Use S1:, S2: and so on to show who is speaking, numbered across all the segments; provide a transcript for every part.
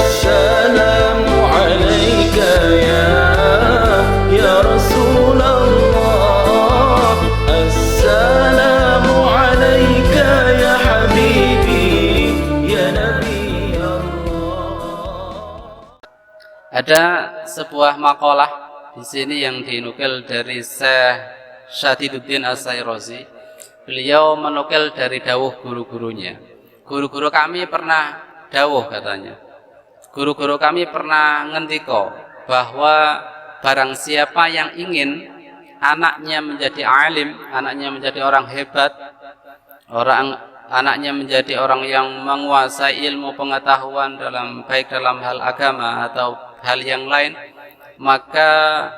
S1: Assalamu alayka ya Rasulullah. Assalamu alayka ya habibi ya Nabi Allah.
S2: Ada sebuah makalah di sini yang dinukil dari Syekh Syadiduddin As-Sayrozi. Beliau menukil dari dawuh guru-gurunya. Guru-guru kami pernah dawuh katanya. Guru-guru kami pernah ngendiko bahwa barang siapa yang ingin anaknya menjadi alim, anaknya menjadi orang hebat, anaknya menjadi orang yang menguasai ilmu pengetahuan baik dalam hal agama atau hal yang lain, maka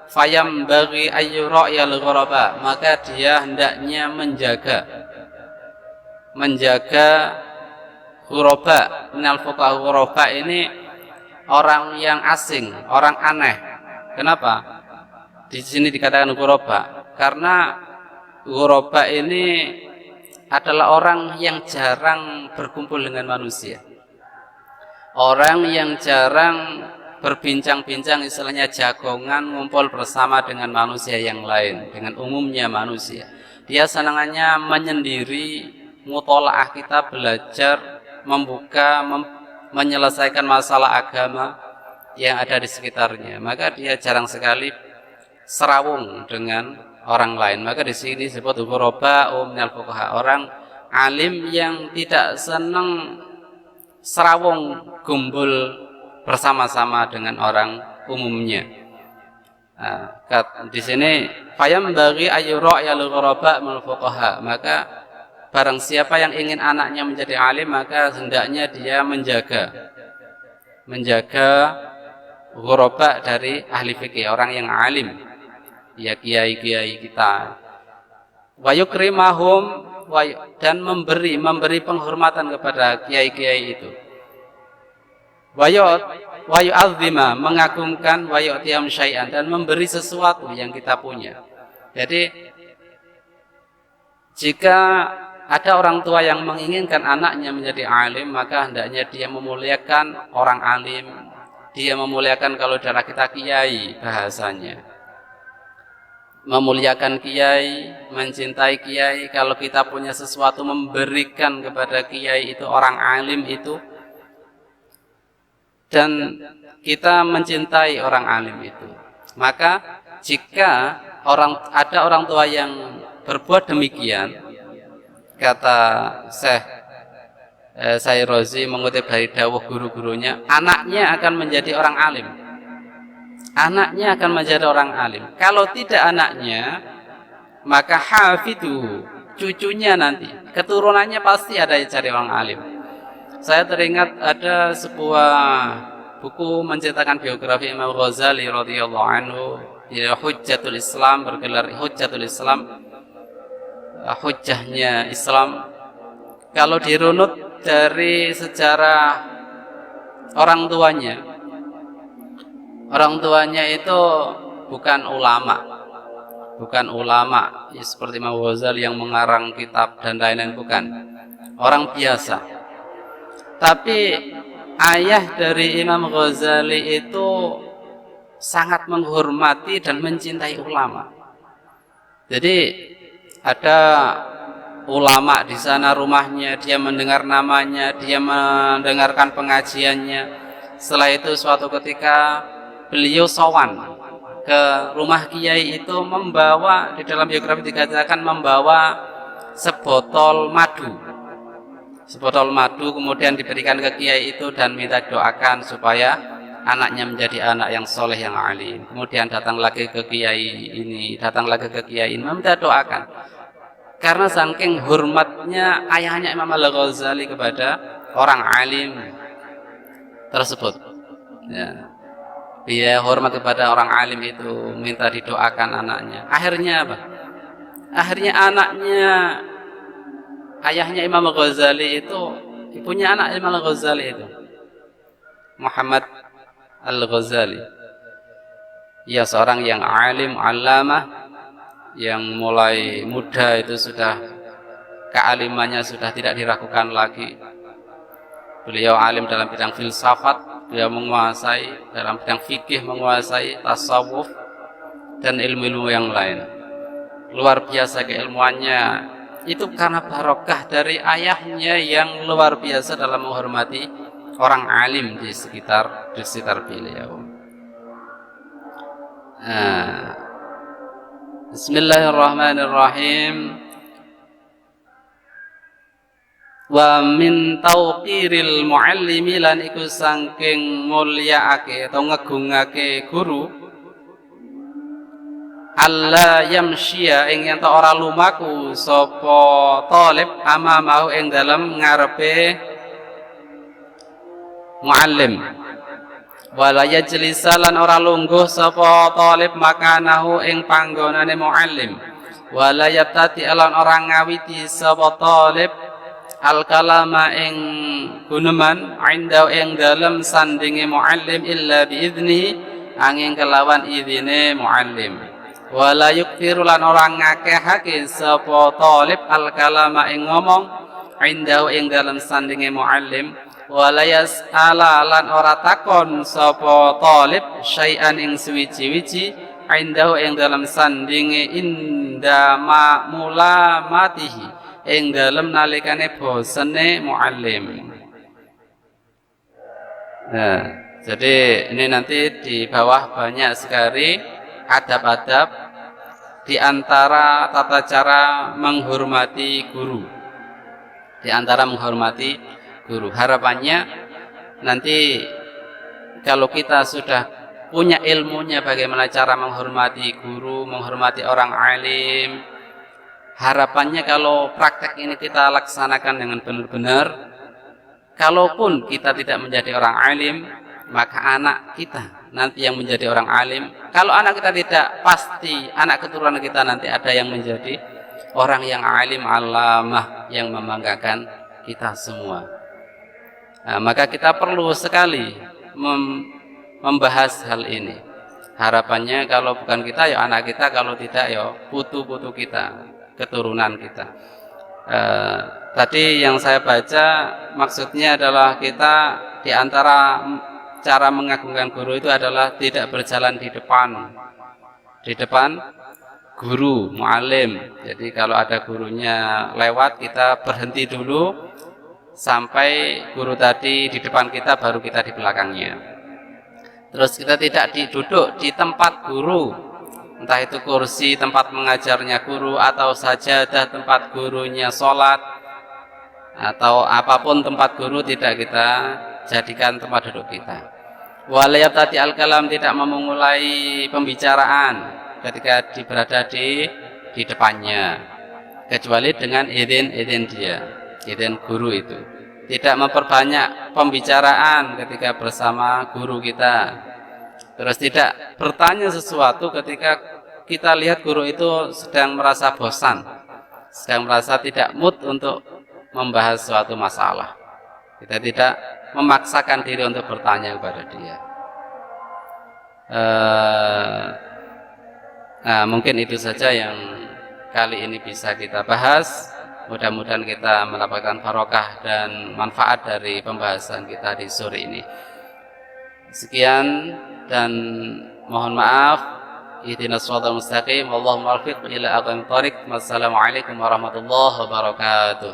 S2: fayam bagi ayyura'yal ghuraba, maka dia hendaknya menjaga ghuraba. Minal fuqaha ghuraba ini orang yang asing, orang aneh. Kenapa di sini dikatakan ghuraba? Karena ghuraba ini adalah orang yang jarang berkumpul dengan manusia, orang yang jarang berbincang-bincang, istilahnya jagongan, ngumpul bersama dengan manusia yang lain, dengan umumnya manusia. Dia senangannya menyendiri, mutolaah kita, belajar, membuka, menyelesaikan masalah agama yang ada di sekitarnya. Maka dia jarang sekali serawung dengan orang lain. Maka di sini disebut ghuraba minal fuqaha, orang alim yang tidak senang serawung, gumbul bersama-sama dengan orang umumnya. Di sini fayam bagi ayyura'yal ghuraba minal fuqaha, maka barang siapa yang ingin anaknya menjadi alim, maka hendaknya dia menjaga ghuraba dari ahli fikih, orang yang alim, ya kiai-kiai kita. Wa yukrimahum, dan memberi penghormatan kepada kiai-kiai itu. Wa yu'azzima, mengagungkan, wa yu'tiyam syai'an, dan memberi sesuatu yang kita punya. Jadi jika ada orang tua yang menginginkan anaknya menjadi alim, maka hendaknya dia memuliakan orang alim. Dia memuliakan, kalau darah kita kiai bahasanya, memuliakan kiai, mencintai kiai. Kalau kita punya sesuatu, memberikan kepada kiai itu, orang alim itu, dan kita mencintai orang alim itu. Maka jika ada orang tua yang berbuat demikian, kata Syekh Sayrozi mengutip dari dawuh guru-gurunya, anaknya akan menjadi orang alim. Anaknya akan menjadi orang alim. Kalau tidak anaknya, maka hafidhu, cucunya nanti, keturunannya pasti ada yang cari orang alim. Saya teringat ada sebuah buku menceritakan biografi Imam Ghazali radhiyallahu anhu, Hujjatul Islam, bergelar Hujjatul Islam, hujjahnya Islam. Kalau dirunut dari sejarah orang tuanya itu bukan ulama ya, seperti Imam Ghazali yang mengarang kitab dan lain-lain, bukan, orang biasa. Tapi ayah dari Imam Ghazali itu sangat menghormati dan mencintai ulama. Jadi ada ulama di sana rumahnya, dia mendengar namanya, dia mendengarkan pengajiannya. Setelah itu suatu ketika beliau sowan ke rumah kiai itu, membawa, di dalam biografi dikatakan membawa sebotol madu, kemudian diberikan ke kiai itu dan minta doakan supaya anaknya menjadi anak yang soleh, yang alim. Kemudian datang lagi ke kiai ini, meminta doakan. Karena saking hormatnya ayahnya Imam Al-Ghazali kepada orang alim tersebut, ya, dia hormat kepada orang alim itu, minta didoakan anaknya. Akhirnya apa? Akhirnya anaknya, ayahnya Imam Al-Ghazali itu, ibunya anak Imam Al-Ghazali itu, Muhammad Al-Ghazali, ya, seorang yang alim, allamah, yang mulai muda itu sudah kealimannya sudah tidak diragukan lagi. Beliau alim dalam bidang filsafat, beliau menguasai dalam bidang fikih, menguasai tasawuf dan ilmu-ilmu yang lain. Luar biasa keilmuannya. Itu karena barokah dari ayahnya yang luar biasa dalam menghormati orang alim di sekitar beliau. Bismillahirrahmanirrahim. Wa min tauqiril muallimi lan iku saking mulyaake atau ngegungake guru alla yamshiya ing yen ora lumaku sapa talib amamahu ing dalem ngarepe muallim wala yajlisa lan ora lungguh sapa talib makanahu ing panggonane muallim wala yatati lan ora ngawiti sapa talib al kalama ing guneman inda ing dalem sandinge muallim illa bi idzni angin kelawan idine muallim wala yukfiru lan orang ngakehake sapa talib al kalama ing ngomong inda ing dalem sandinge muallim wala yas'ala lan ora takon sapa talib syai'an ing suwiji-wiji inda ing dalem sandinge inda mulamatihi ing dalem nalikane bosene muallim. Nah, jadi ini nanti di bawah banyak sekali adab-adab di antara tata cara menghormati guru. Di antara menghormati guru. Harapannya nanti kalau kita sudah punya ilmunya bagaimana cara menghormati guru, menghormati orang alim, harapannya kalau praktek ini kita laksanakan dengan benar-benar, kalaupun kita tidak menjadi orang alim, maka anak kita nanti yang menjadi orang alim. Kalau anak kita tidak, pasti anak keturunan kita nanti ada yang menjadi orang yang alim alamah yang membanggakan kita semua. Nah, maka kita perlu sekali membahas hal ini. Harapannya kalau bukan kita ya anak kita, kalau tidak ya putu-putu kita, keturunan kita. Tadi yang saya baca maksudnya adalah kita di antara cara mengagungkan guru itu adalah tidak berjalan di depan guru, muallim. Jadi kalau ada gurunya lewat, kita berhenti dulu sampai guru tadi di depan kita, baru kita di belakangnya. Terus kita tidak duduk di tempat guru, entah itu kursi tempat mengajarnya guru atau sajadah tempat gurunya sholat atau apapun tempat guru, tidak kita jadikan tempat duduk kita. Walayatati al-kalam, tidak memulai pembicaraan ketika berada di depannya kecuali dengan izin dia, izin guru itu. Tidak memperbanyak pembicaraan ketika bersama guru kita. Terus tidak bertanya sesuatu ketika kita lihat guru itu sedang merasa bosan, sedang merasa tidak mood untuk membahas suatu masalah. Kita tidak memaksakan diri untuk bertanya kepada dia. Nah, mungkin itu saja yang kali ini bisa kita bahas. Mudah-mudahan kita mendapatkan barokah dan manfaat dari pembahasan kita di sore ini. Sekian dan mohon maaf. Ihdinas shiratal mustaqim. Wallahul muwaffiq ila aqwamit thoriq. Wassalamualaikum warahmatullahi wabarakatuh.